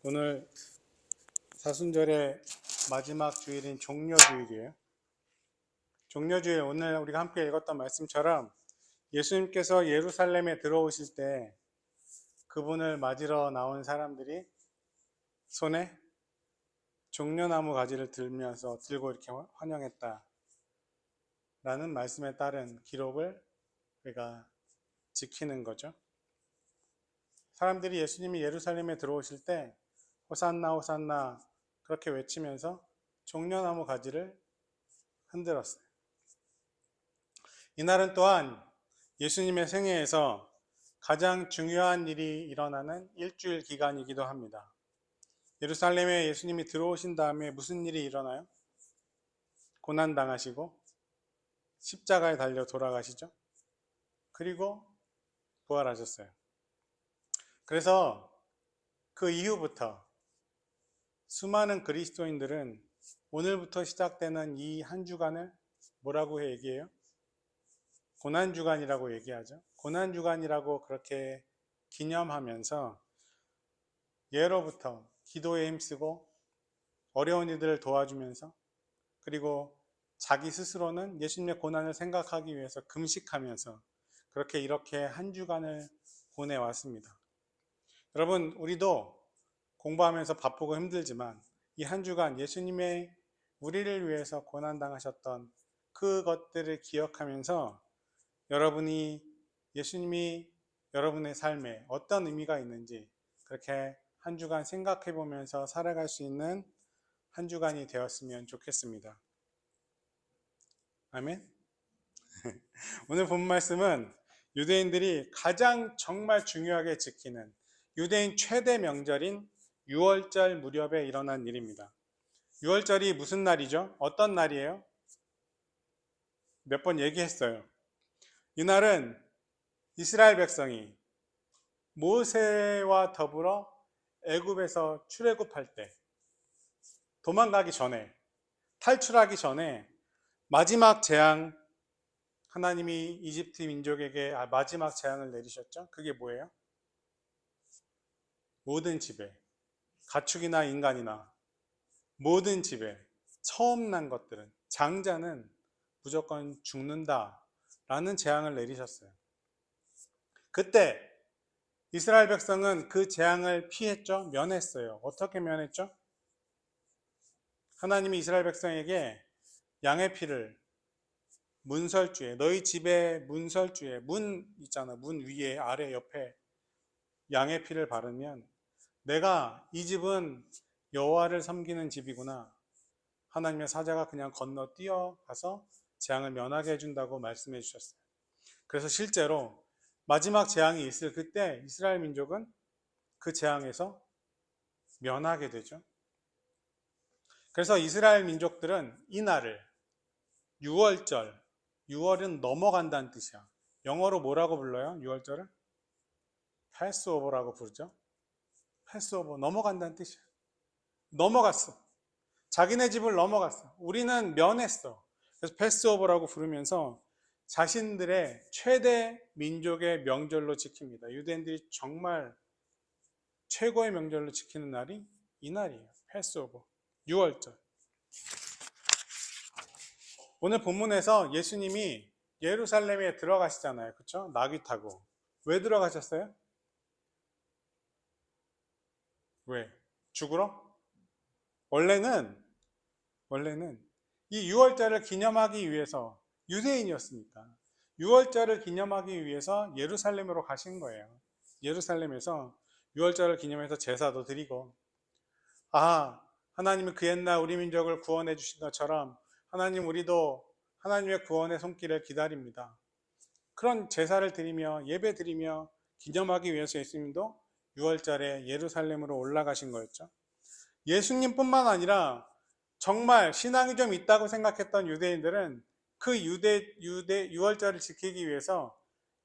오늘 사순절의 마지막 주일인 종려주일이에요. 종려주일, 오늘 우리가 함께 읽었던 말씀처럼 예수님께서 예루살렘에 들어오실 때 그분을 맞으러 나온 사람들이 손에 종려나무 가지를 들고 이렇게 환영했다 라는 말씀에 따른 기록을 우리가 지키는 거죠. 사람들이 예수님이 예루살렘에 들어오실 때 호산나 호산나 그렇게 외치면서 종려나무 가지를 흔들었어요. 이날은 또한 예수님의 생애에서 가장 중요한 일이 일어나는 일주일 기간이기도 합니다. 예루살렘에 예수님이 들어오신 다음에 무슨 일이 일어나요? 고난당하시고 십자가에 달려 돌아가시죠. 그리고 부활하셨어요. 그래서 그 이후부터 수많은 그리스도인들은 오늘부터 시작되는 이 한 주간을 뭐라고 얘기해요? 고난주간이라고 얘기하죠. 고난주간이라고 그렇게 기념하면서 예로부터 기도에 힘쓰고 어려운 이들을 도와주면서 그리고 자기 스스로는 예수님의 고난을 생각하기 위해서 금식하면서 이렇게 한 주간을 보내왔습니다. 여러분, 우리도 공부하면서 바쁘고 힘들지만 이 한 주간 예수님의 우리를 위해서 고난당하셨던 그것들을 기억하면서 여러분이 예수님이 여러분의 삶에 어떤 의미가 있는지 그렇게 한 주간 생각해 보면서 살아갈 수 있는 한 주간이 되었으면 좋겠습니다. 아멘. 오늘 본 말씀은 유대인들이 가장 정말 중요하게 지키는 유대인 최대 명절인 6월절 무렵에 일어난 일입니다. 6월절이 무슨 날이죠? 어떤 날이에요? 몇 번 얘기했어요. 이날은 이스라엘 백성이 모세와 더불어 애굽에서 출애굽할 때 도망가기 전에 탈출하기 전에 마지막 재앙 하나님이 이집트 민족에게 마지막 재앙을 내리셨죠. 그게 뭐예요? 모든 집에 가축이나 인간이나 모든 집에 처음 난 것들은 장자는 무조건 죽는다라는 재앙을 내리셨어요. 그때 이스라엘 백성은 그 재앙을 피했죠. 면했어요. 어떻게 면했죠? 하나님이 이스라엘 백성에게 양의 피를 문설주에 너희 집에 문설주에 문 있잖아. 문 위에 아래 옆에 양의 피를 바르면 내가 이 집은 여호와를 섬기는 집이구나. 하나님의 사자가 그냥 건너 뛰어가서 재앙을 면하게 해준다고 말씀해 주셨어요. 그래서 실제로 마지막 재앙이 있을 그때 이스라엘 민족은 그 재앙에서 면하게 되죠. 그래서 이스라엘 민족들은 이 날을 6월절, 6월은 넘어간다는 뜻이야. 영어로 뭐라고 불러요? 6월절을? 패스오버라고 부르죠. 패스오버, 넘어간다는 뜻이야. 넘어갔어. 자기네 집을 넘어갔어. 우리는 면했어. 그래서 패스오버라고 부르면서 자신들의 최대 민족의 명절로 지킵니다. 유대인들이 정말 최고의 명절로 지키는 날이 이 날이에요. 패스오버, 6월절. 오늘 본문에서 예수님이 예루살렘에 들어가시잖아요. 그렇죠? 나귀 타고. 왜 들어가셨어요? 왜? 죽으러? 원래는 이 6월절을 기념하기 위해서 유대인이었으니까 6월절을 기념하기 위해서 예루살렘으로 가신 거예요. 예루살렘에서 6월절을 기념해서 제사도 드리고 하나님은 그 옛날 우리 민족을 구원해 주신 것처럼 하나님 우리도 하나님의 구원의 손길을 기다립니다. 그런 제사를 드리며 예배 드리며 기념하기 위해서 예수님도 6월절에 예루살렘으로 올라가신 거였죠. 예수님뿐만 아니라 정말 신앙이 좀 있다고 생각했던 유대인들은 그 6월절을 지키기 위해서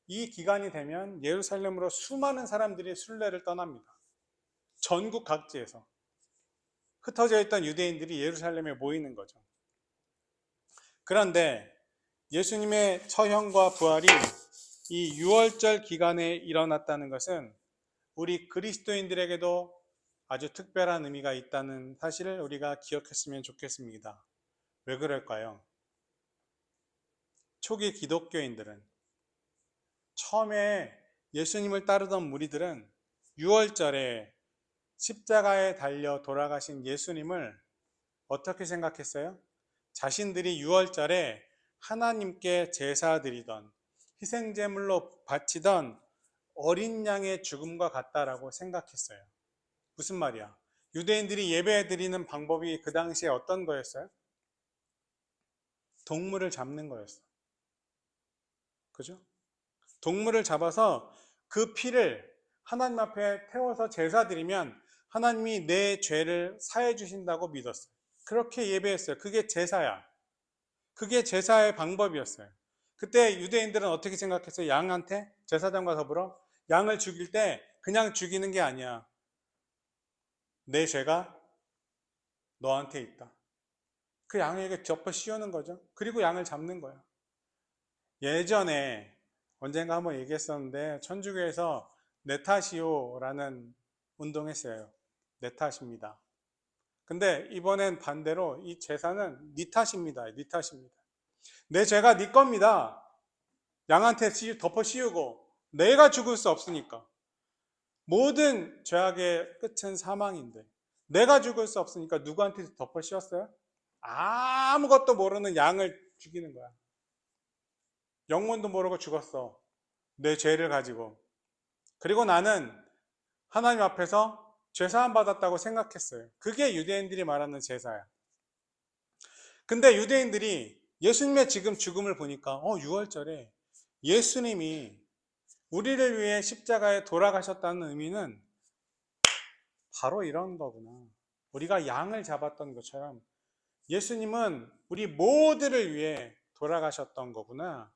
이 기간이 되면 예루살렘으로 수많은 사람들이 순례를 떠납니다. 전국 각지에서 흩어져 있던 유대인들이 예루살렘에 모이는 거죠. 그런데 예수님의 처형과 부활이 이 6월절 기간에 일어났다는 것은 우리 그리스도인들에게도 아주 특별한 의미가 있다는 사실을 우리가 기억했으면 좋겠습니다. 왜 그럴까요? 초기 기독교인들은, 처음에 예수님을 따르던 무리들은 6월절에 십자가에 달려 돌아가신 예수님을 어떻게 생각했어요? 자신들이 6월절에 하나님께 제사 드리던, 희생제물로 바치던 어린 양의 죽음과 같다라고 생각했어요. 무슨 말이야? 유대인들이 예배 드리는 방법이 그 당시에 어떤 거였어요? 동물을 잡는 거였어. 그죠? 동물을 잡아서 그 피를 하나님 앞에 태워서 제사 드리면 하나님이 내 죄를 사해 주신다고 믿었어요. 그렇게 예배했어요. 그게 제사야. 그게 제사의 방법이었어요. 그때 유대인들은 어떻게 생각했어요? 양한테 제사장과 더불어 양을 죽일 때 그냥 죽이는 게 아니야. 내 죄가 너한테 있다. 그 양에게 덮어 씌우는 거죠. 그리고 양을 잡는 거야. 예전에 언젠가 한번 얘기했었는데 천주교에서 네타시오라는 운동했어요. 네 탓입니다. 근데 이번엔 반대로 이 제사는 네 탓입니다. 네 탓입니다. 내 죄가 네 겁니다. 양한테 덮어 씌우고 내가 죽을 수 없으니까. 모든 죄악의 끝은 사망인데 내가 죽을 수 없으니까 누구한테 덮어 씌웠어요? 아무것도 모르는 양을 죽이는 거야. 영문도 모르고 죽었어. 내 죄를 가지고. 그리고 나는 하나님 앞에서 죄사함 받았다고 생각했어요. 그게 유대인들이 말하는 제사야. 근데 유대인들이 예수님의 지금 죽음을 보니까 6월절에 예수님이 우리를 위해 십자가에 돌아가셨다는 의미는 바로 이런 거구나. 우리가 양을 잡았던 것처럼 예수님은 우리 모두를 위해 돌아가셨던 거구나.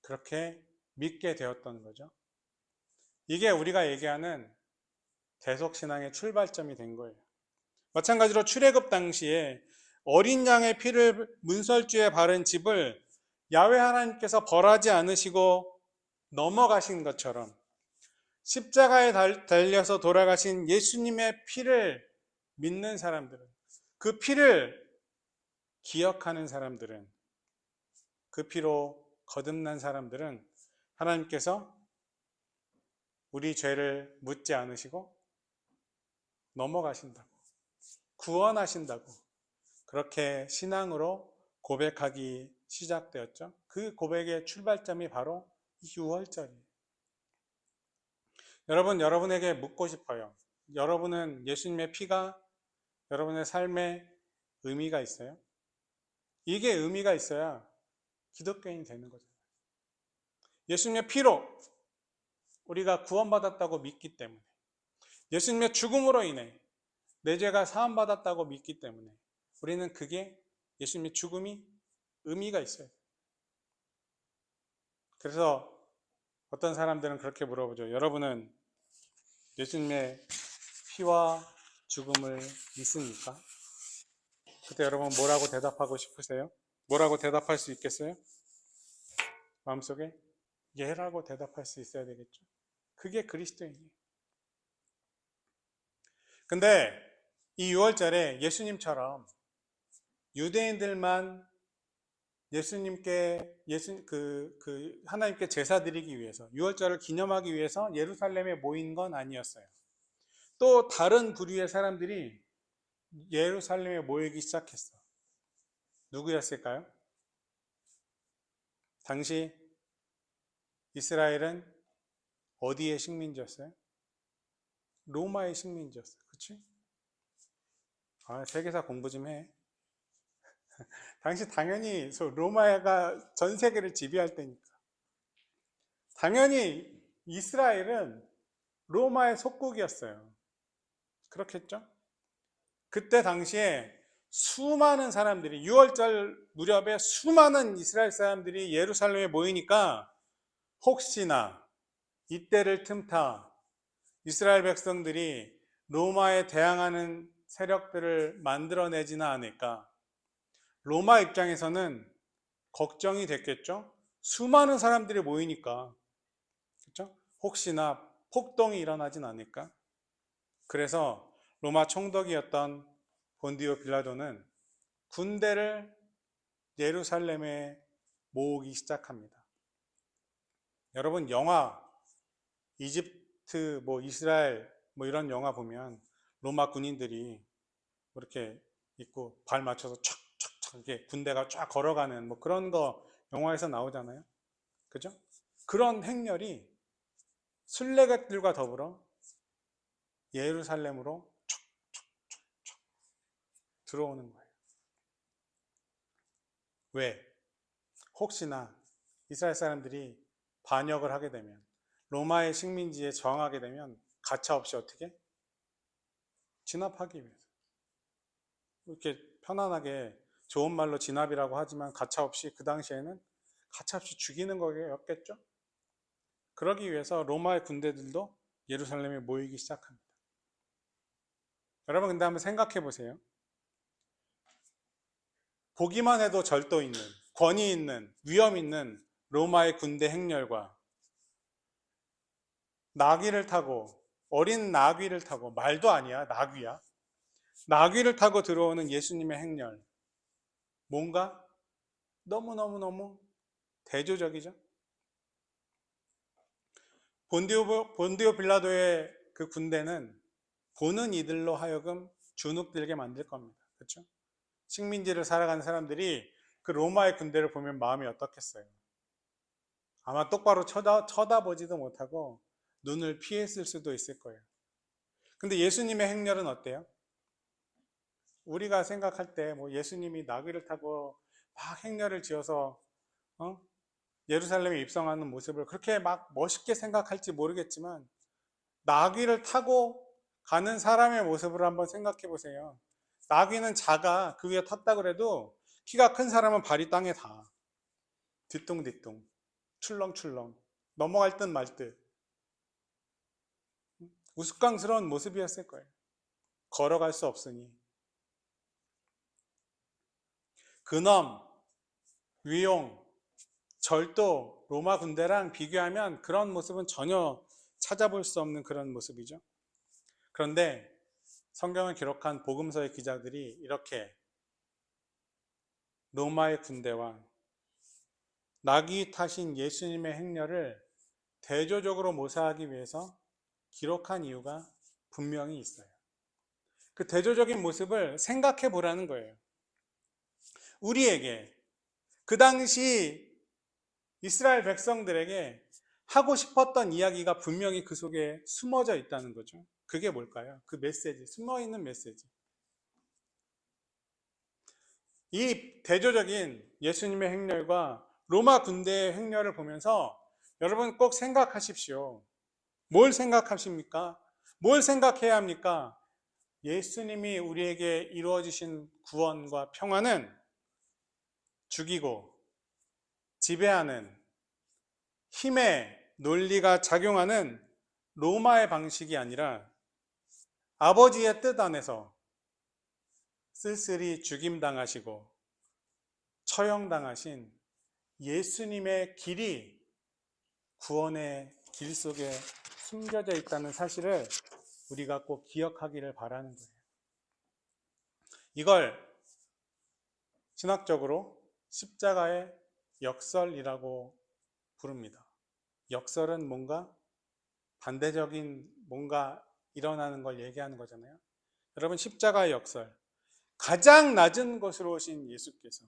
그렇게 믿게 되었던 거죠. 이게 우리가 얘기하는 대속신앙의 출발점이 된 거예요. 마찬가지로 출애굽 당시에 어린 양의 피를 문설주에 바른 집을 야훼 하나님께서 벌하지 않으시고 넘어가신 것처럼 십자가에 달려서 돌아가신 예수님의 피를 믿는 사람들은, 그 피를 기억하는 사람들은, 그 피로 거듭난 사람들은 하나님께서 우리 죄를 묻지 않으시고 넘어가신다고, 구원하신다고, 그렇게 신앙으로 고백하기 시작되었죠. 그 고백의 출발점이 바로 6월절이에요. 여러분에게 묻고 싶어요. 여러분은 예수님의 피가 여러분의 삶에 의미가 있어요? 이게 의미가 있어야 기독교인이 되는 거잖아요. 예수님의 피로 우리가 구원받았다고 믿기 때문에, 예수님의 죽음으로 인해 내 죄가 사함받았다고 믿기 때문에 우리는 그게 예수님의 죽음이 의미가 있어요. 그래서 어떤 사람들은 그렇게 물어보죠. 여러분은 예수님의 피와 죽음을 믿습니까? 그때 여러분 뭐라고 대답하고 싶으세요? 뭐라고 대답할 수 있겠어요? 마음속에 예라고 대답할 수 있어야 되겠죠. 그게 그리스도인이에요. 근데 이 6월절에 예수님처럼 유대인들만 하나님께 제사 드리기 위해서 6월절을 기념하기 위해서 예루살렘에 모인 건 아니었어요. 또 다른 부류의 사람들이 예루살렘에 모이기 시작했어. 누구였을까요? 당시 이스라엘은 어디의 식민지였어요? 로마의 식민지였어요. 그치? 세계사 공부 좀 해. 당시 당연히 로마가 전 세계를 지배할 때니까. 당연히 이스라엘은 로마의 속국이었어요. 그렇겠죠? 그때 당시에 수많은 사람들이 6월절 무렵에 수많은 이스라엘 사람들이 예루살렘에 모이니까 혹시나 이때를 틈타 이스라엘 백성들이 로마에 대항하는 세력들을 만들어내지는 않을까. 로마 입장에서는 걱정이 됐겠죠. 수많은 사람들이 모이니까, 그렇죠? 혹시나 폭동이 일어나진 않을까. 그래서 로마 총독이었던 본디오 빌라도는 군대를 예루살렘에 모으기 시작합니다. 여러분, 영화 이집트, 이스라엘 이런 영화 보면 로마 군인들이 이렇게 입고 발 맞춰서 촥촥촥 이렇게 군대가 쫙 걸어가는 그런 거 영화에서 나오잖아요. 그죠? 그런 행렬이 순례객들과 더불어 예루살렘으로 촉촉촉촉 들어오는 거예요. 왜? 혹시나 이스라엘 사람들이 반역을 하게 되면, 로마의 식민지에 저항하게 되면 가차없이 어떻게? 진압하기 위해서. 이렇게 편안하게 좋은 말로 진압이라고 하지만 가차없이, 그 당시에는 가차없이 죽이는 거였겠죠? 그러기 위해서 로마의 군대들도 예루살렘에 모이기 시작합니다. 여러분, 근데 한번 생각해 보세요. 보기만 해도 절도 있는, 권위 있는, 위험 있는 로마의 군대 행렬과 나귀를 타고, 어린 나귀를 타고, 말도 아니야, 나귀야. 나귀를 타고 들어오는 예수님의 행렬. 뭔가 너무너무너무 대조적이죠? 본디오 빌라도의 그 군대는 보는 이들로 하여금 주눅들게 만들 겁니다. 그렇죠? 식민지를 살아가는 사람들이 그 로마의 군대를 보면 마음이 어떻겠어요? 아마 똑바로 쳐다보지도 못하고 눈을 피했을 수도 있을 거예요. 근데 예수님의 행렬은 어때요? 우리가 생각할 때 예수님이 나귀를 타고 막 행렬을 지어서 예루살렘에 입성하는 모습을 그렇게 막 멋있게 생각할지 모르겠지만, 나귀를 타고 가는 사람의 모습을 한번 생각해 보세요. 나귀는 작아. 그 위에 탔다 그래도 키가 큰 사람은 발이 땅에 닿아. 뒤뚱뒤뚱, 출렁출렁, 넘어갈 듯 말 듯. 우스꽝스러운 모습이었을 거예요. 걸어갈 수 없으니. 근엄, 위용, 절도, 로마 군대랑 비교하면 그런 모습은 전혀 찾아볼 수 없는 그런 모습이죠. 그런데 성경을 기록한 복음서의 기자들이 이렇게 로마의 군대와 나귀 타신 예수님의 행렬을 대조적으로 묘사하기 위해서 기록한 이유가 분명히 있어요. 그 대조적인 모습을 생각해 보라는 거예요. 우리에게, 그 당시 이스라엘 백성들에게 하고 싶었던 이야기가 분명히 그 속에 숨어져 있다는 거죠. 그게 뭘까요? 그 메시지, 숨어있는 메시지. 이 대조적인 예수님의 행렬과 로마 군대의 행렬을 보면서 여러분 꼭 생각하십시오. 뭘 생각하십니까? 뭘 생각해야 합니까? 예수님이 우리에게 이루어주신 구원과 평화는 죽이고 지배하는 힘의 논리가 작용하는 로마의 방식이 아니라 아버지의 뜻 안에서 쓸쓸히 죽임당하시고 처형당하신 예수님의 길이 구원의 길 속에 숨겨져 있다는 사실을 우리가 꼭 기억하기를 바라는 거예요. 이걸 신학적으로 십자가의 역설이라고 부릅니다. 역설은 뭔가 반대적인 뭔가 일어나는 걸 얘기하는 거잖아요. 여러분, 십자가의 역설, 가장 낮은 곳으로 오신 예수께서,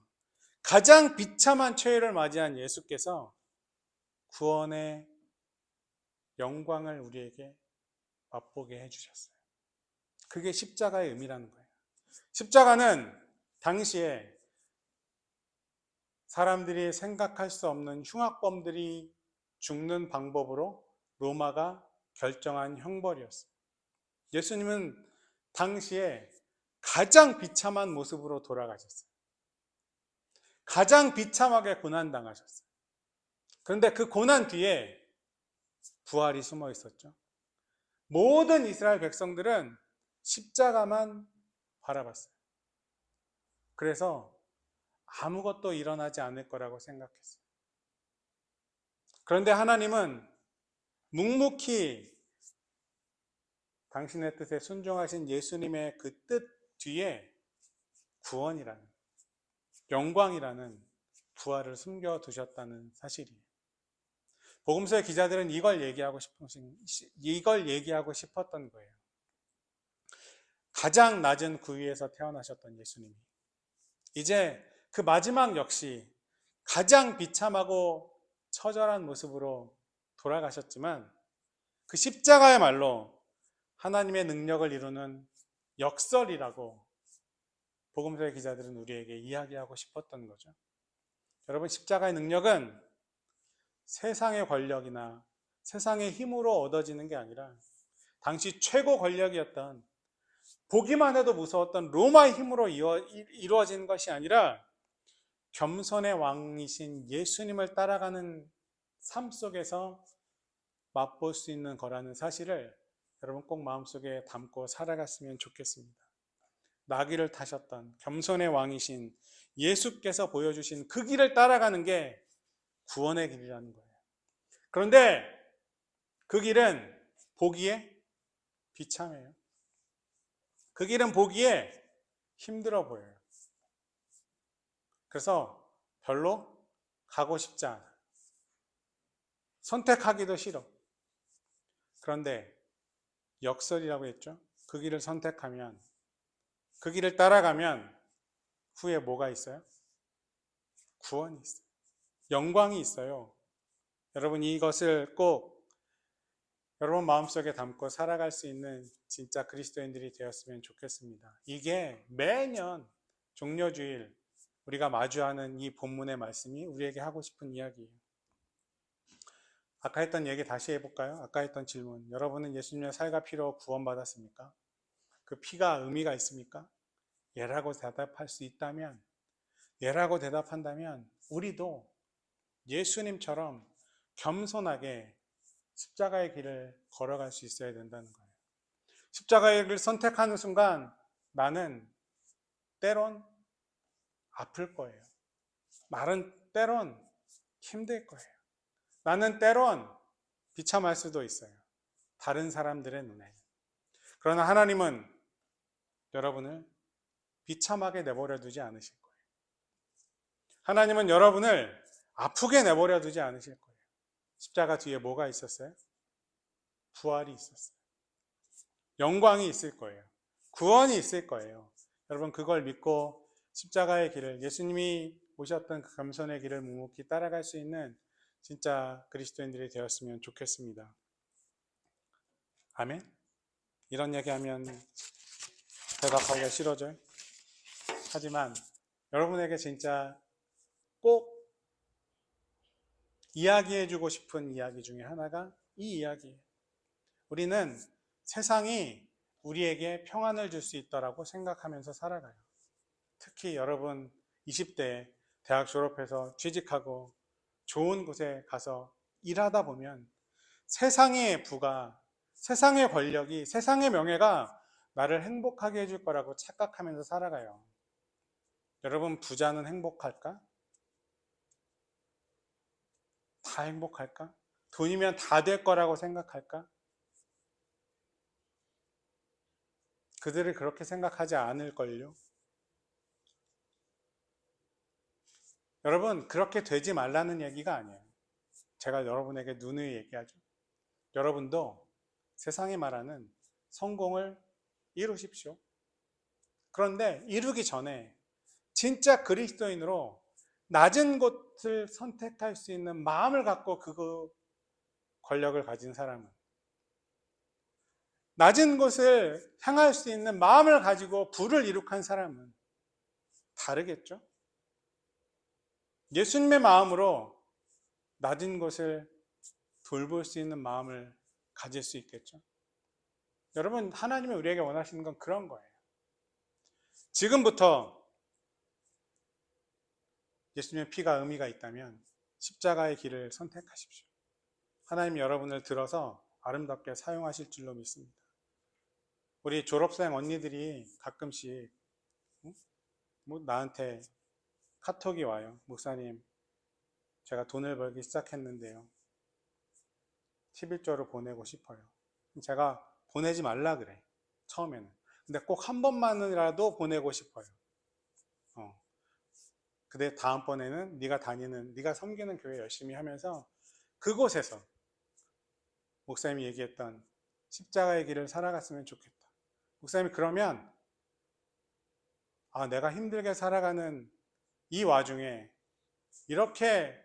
가장 비참한 최후를 맞이한 예수께서 구원의 영광을 우리에게 맛보게 해주셨어요. 그게 십자가의 의미라는 거예요. 십자가는 당시에 사람들이 생각할 수 없는 흉악범들이 죽는 방법으로 로마가 결정한 형벌이었어요. 예수님은 당시에 가장 비참한 모습으로 돌아가셨어요. 가장 비참하게 고난당하셨어요. 그런데 그 고난 뒤에 부활이 숨어 있었죠. 모든 이스라엘 백성들은 십자가만 바라봤어요. 그래서 아무것도 일어나지 않을 거라고 생각했어요. 그런데 하나님은 묵묵히 당신의 뜻에 순종하신 예수님의 그 뜻 뒤에 구원이라는, 영광이라는 부활을 숨겨두셨다는 사실이에요. 복음서의 기자들은 이걸 얘기하고 싶었던 거예요. 가장 낮은 구위에서 태어나셨던 예수님이 이제 그 마지막 역시 가장 비참하고 처절한 모습으로 돌아가셨지만 그 십자가야말로 하나님의 능력을 이루는 역설이라고 복음서의 기자들은 우리에게 이야기하고 싶었던 거죠. 여러분, 십자가의 능력은 세상의 권력이나 세상의 힘으로 얻어지는 게 아니라 당시 최고 권력이었던, 보기만 해도 무서웠던 로마의 힘으로 이루어진 것이 아니라 겸손의 왕이신 예수님을 따라가는 삶 속에서 맛볼 수 있는 거라는 사실을 여러분 꼭 마음속에 담고 살아갔으면 좋겠습니다. 나귀를 타셨던 겸손의 왕이신 예수께서 보여주신 그 길을 따라가는 게 구원의 길이라는 거예요. 그런데 그 길은 보기에 비참해요. 그 길은 보기에 힘들어 보여요. 그래서 별로 가고 싶지 않아. 선택하기도 싫어. 그런데 역설이라고 했죠. 그 길을 선택하면, 그 길을 따라가면 후에 뭐가 있어요? 구원이 있어요. 영광이 있어요. 여러분, 이것을 꼭 여러분 마음속에 담고 살아갈 수 있는 진짜 그리스도인들이 되었으면 좋겠습니다. 이게 매년 종려주일 우리가 마주하는 이 본문의 말씀이 우리에게 하고 싶은 이야기예요. 아까 했던 얘기 다시 해볼까요? 아까 했던 질문. 여러분은 예수님의 살과 피로 구원받았습니까? 그 피가 의미가 있습니까? 예라고 대답할 수 있다면, 예라고 대답한다면 우리도 예수님처럼 겸손하게 십자가의 길을 걸어갈 수 있어야 된다는 거예요. 십자가의 길을 선택하는 순간 나는 때론 아플 거예요. 말은 때론 힘들 거예요. 나는 때론 비참할 수도 있어요. 다른 사람들의 눈에. 그러나 하나님은 여러분을 비참하게 내버려 두지 않으실 거예요. 하나님은 여러분을 아프게 내버려 두지 않으실 거예요. 십자가 뒤에 뭐가 있었어요? 부활이 있었어요. 영광이 있을 거예요. 구원이 있을 거예요. 여러분, 그걸 믿고 십자가의 길을, 예수님이 오셨던 그 겸손의 길을 묵묵히 따라갈 수 있는 진짜 그리스도인들이 되었으면 좋겠습니다. 아멘? 이런 얘기하면 대답하기가 싫어져요. 하지만 여러분에게 진짜 꼭 이야기해주고 싶은 이야기 중에 하나가 이 이야기예요. 우리는 세상이 우리에게 평안을 줄 수 있다고 생각하면서 살아가요. 특히 여러분 20대 대학 졸업해서 취직하고 좋은 곳에 가서 일하다 보면 세상의 부가, 세상의 권력이, 세상의 명예가 나를 행복하게 해줄 거라고 착각하면서 살아가요. 여러분, 부자는 행복할까? 다 행복할까? 돈이면 다 될 거라고 생각할까? 그들을 그렇게 생각하지 않을걸요? 여러분, 그렇게 되지 말라는 얘기가 아니에요. 제가 여러분에게 누누이 얘기하죠. 여러분도 세상이 말하는 성공을 이루십시오. 그런데 이루기 전에 진짜 그리스도인으로 낮은 곳을 선택할 수 있는 마음을 갖고 그 권력을 가진 사람은, 낮은 곳을 향할 수 있는 마음을 가지고 부를 이룩한 사람은 다르겠죠? 예수님의 마음으로 낮은 곳을 돌볼 수 있는 마음을 가질 수 있겠죠? 여러분, 하나님이 우리에게 원하시는 건 그런 거예요. 지금부터 예수님의 피가 의미가 있다면 십자가의 길을 선택하십시오. 하나님이 여러분을 들어서 아름답게 사용하실 줄로 믿습니다. 우리 졸업생 언니들이 가끔씩 나한테 카톡이 와요. 목사님, 제가 돈을 벌기 시작했는데요. 11조를 보내고 싶어요. 제가 보내지 말라 그래. 처음에는. 근데 꼭 한 번만이라도 보내고 싶어요. 근데 다음번에는 네가 섬기는 교회 열심히 하면서 그곳에서 목사님이 얘기했던 십자가의 길을 살아갔으면 좋겠다. 목사님이 그러면 내가 힘들게 살아가는 이 와중에 이렇게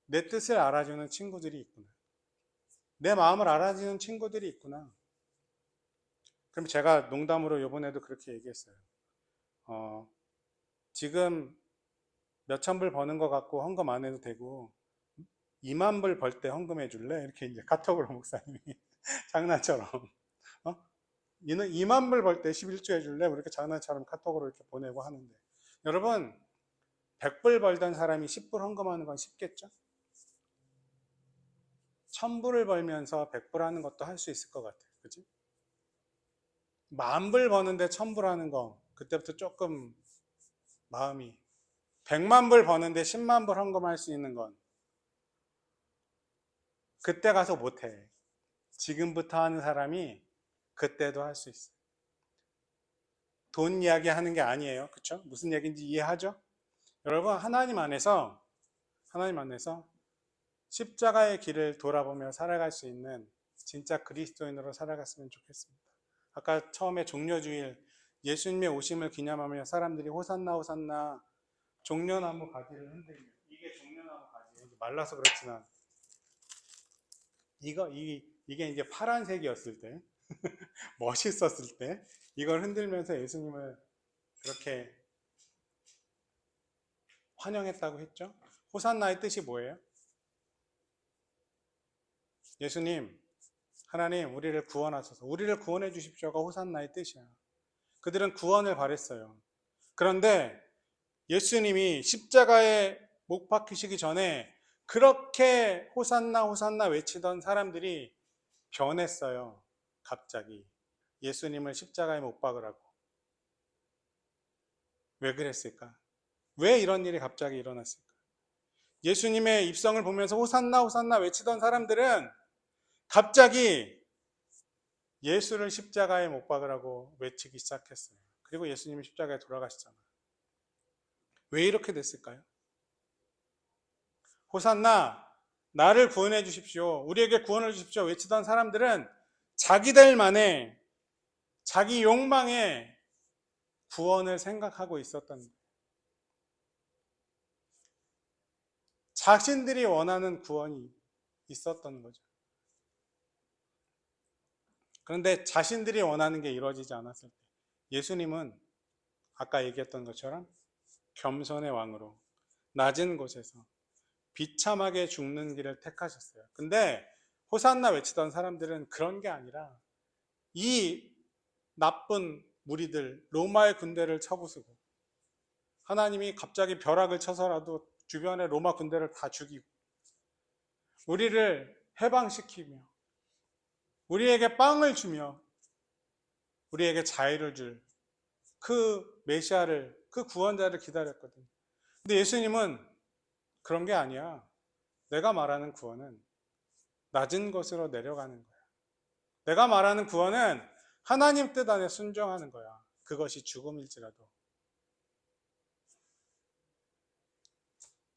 내 뜻을 알아주는 친구들이 있구나. 내 마음을 알아주는 친구들이 있구나. 그럼 제가 농담으로 이번에도 그렇게 얘기했어요. 지금 몇천 불 버는 것 같고 헌금 안 해도 되고 2만 불 벌 때 헌금해 줄래? 이렇게 이제 카톡으로 목사님이 장난처럼 2만 불 벌 때 11조 해줄래? 이렇게 장난처럼 카톡으로 이렇게 보내고 하는데 여러분 100불 벌던 사람이 10불 헌금하는 건 쉽겠죠? 1000불을 벌면서 100불 하는 것도 할 수 있을 것 같아요. 그치? 10,000불 버는데 1000불 하는 거 그때부터 조금 마음이 100만 불 버는데 10만 불 헌금할 수 있는 건 그때 가서 못해. 지금부터 하는 사람이 그때도 할 수 있어요. 돈 이야기 하는 게 아니에요. 그쵸? 무슨 얘기인지 이해하죠? 여러분, 하나님 안에서 십자가의 길을 돌아보며 살아갈 수 있는 진짜 그리스도인으로 살아갔으면 좋겠습니다. 아까 처음에 종려주일 예수님의 오심을 기념하며 사람들이 호산나 호산나 종려나무 가지를 흔들며 이게 종려나무 가지예요. 말라서 그렇지만 이게 이제 파란색이었을 때 멋있었을 때 이걸 흔들면서 예수님을 그렇게 환영했다고 했죠. 호산나의 뜻이 뭐예요? 예수님, 하나님 우리를 구원하소서, 우리를 구원해 주십시오가 호산나의 뜻이야. 그들은 구원을 바랬어요. 그런데 예수님이 십자가에 못 박히시기 전에 그렇게 호산나 호산나 외치던 사람들이 변했어요. 갑자기 예수님을 십자가에 못 박으라고. 왜 그랬을까? 왜 이런 일이 갑자기 일어났을까? 예수님의 입성을 보면서 호산나 호산나 외치던 사람들은 갑자기 예수를 십자가에 못 박으라고 외치기 시작했어요. 그리고 예수님이 십자가에 돌아가시잖아요. 왜 이렇게 됐을까요? 호산나 나를 구원해 주십시오. 우리에게 구원을 주십시오. 외치던 사람들은 자기들만의 자기 욕망의 구원을 생각하고 있었던 거예요. 자신들이 원하는 구원이 있었던 거죠. 그런데 자신들이 원하는 게 이루어지지 않았을 때 예수님은 아까 얘기했던 것처럼 겸손의 왕으로 낮은 곳에서 비참하게 죽는 길을 택하셨어요. 근데 호산나 외치던 사람들은 그런 게 아니라 이 나쁜 무리들 로마의 군대를 쳐부수고 하나님이 갑자기 벼락을 쳐서라도 주변의 로마 군대를 다 죽이고 우리를 해방시키며 우리에게 빵을 주며 우리에게 자유를 줄 그 메시아를 그 구원자를 기다렸거든요. 근데 예수님은 그런 게 아니야. 내가 말하는 구원은 낮은 곳으로 내려가는 거야. 내가 말하는 구원은 하나님 뜻 안에 순종하는 거야. 그것이 죽음일지라도.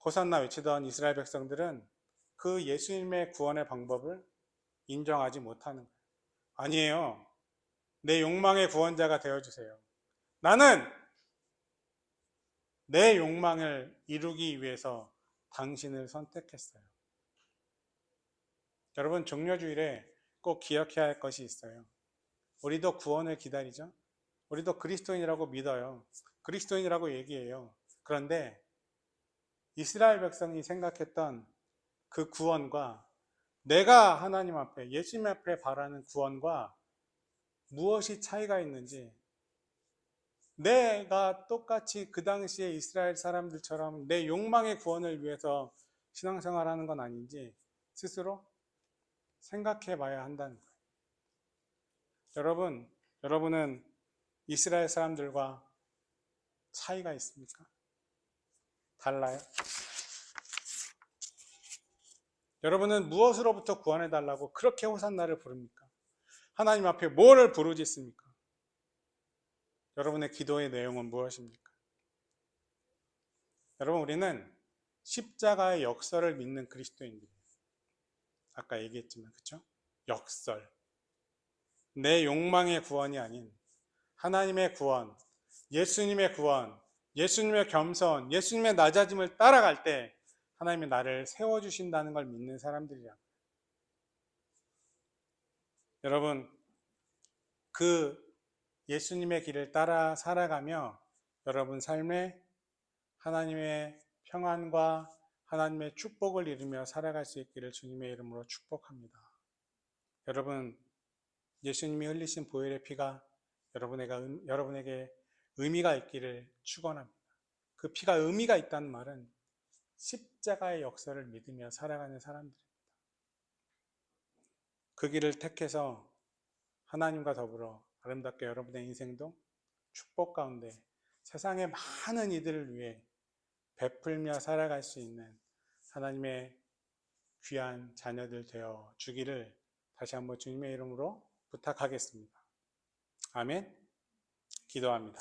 호산나 외치던 이스라엘 백성들은 그 예수님의 구원의 방법을 인정하지 못하는 거예요. 아니에요. 내 욕망의 구원자가 되어주세요. 나는 내 욕망을 이루기 위해서 당신을 선택했어요. 여러분, 종려주일에 꼭 기억해야 할 것이 있어요. 우리도 구원을 기다리죠. 우리도 그리스도인이라고 믿어요. 그리스도인이라고 얘기해요. 그런데 이스라엘 백성이 생각했던 그 구원과 내가 하나님 앞에 예수님 앞에 바라는 구원과 무엇이 차이가 있는지 내가 똑같이 그 당시에 이스라엘 사람들처럼 내 욕망의 구원을 위해서 신앙생활하는 건 아닌지 스스로 생각해 봐야 한다는 거예요. 여러분은 이스라엘 사람들과 차이가 있습니까? 달라요? 여러분은 무엇으로부터 구원해 달라고 그렇게 호산나를 부릅니까? 하나님 앞에 뭐를 부르짖습니까? 여러분의 기도의 내용은 무엇입니까? 여러분, 우리는 십자가의 역설을 믿는 그리스도인들이에요. 아까 얘기했지만, 그렇죠? 역설. 내 욕망의 구원이 아닌 하나님의 구원, 예수님의 구원, 예수님의 겸손, 예수님의 낮아짐을 따라갈 때 하나님이 나를 세워주신다는 걸 믿는 사람들이야. 여러분, 그 예수님의 길을 따라 살아가며 여러분 삶에 하나님의 평안과 하나님의 축복을 이루며 살아갈 수 있기를 주님의 이름으로 축복합니다. 여러분, 예수님이 흘리신 보혈의 피가 여러분에게 의미가 있기를 축원합니다. 그 피가 의미가 있다는 말은 십자가의 역사를 믿으며 살아가는 사람들입니다. 그 길을 택해서 하나님과 더불어 아름답게 여러분의 인생도 축복 가운데 세상의 많은 이들을 위해 베풀며 살아갈 수 있는 하나님의 귀한 자녀들 되어 주기를 다시 한번 주님의 이름으로 부탁하겠습니다. 아멘. 기도합니다.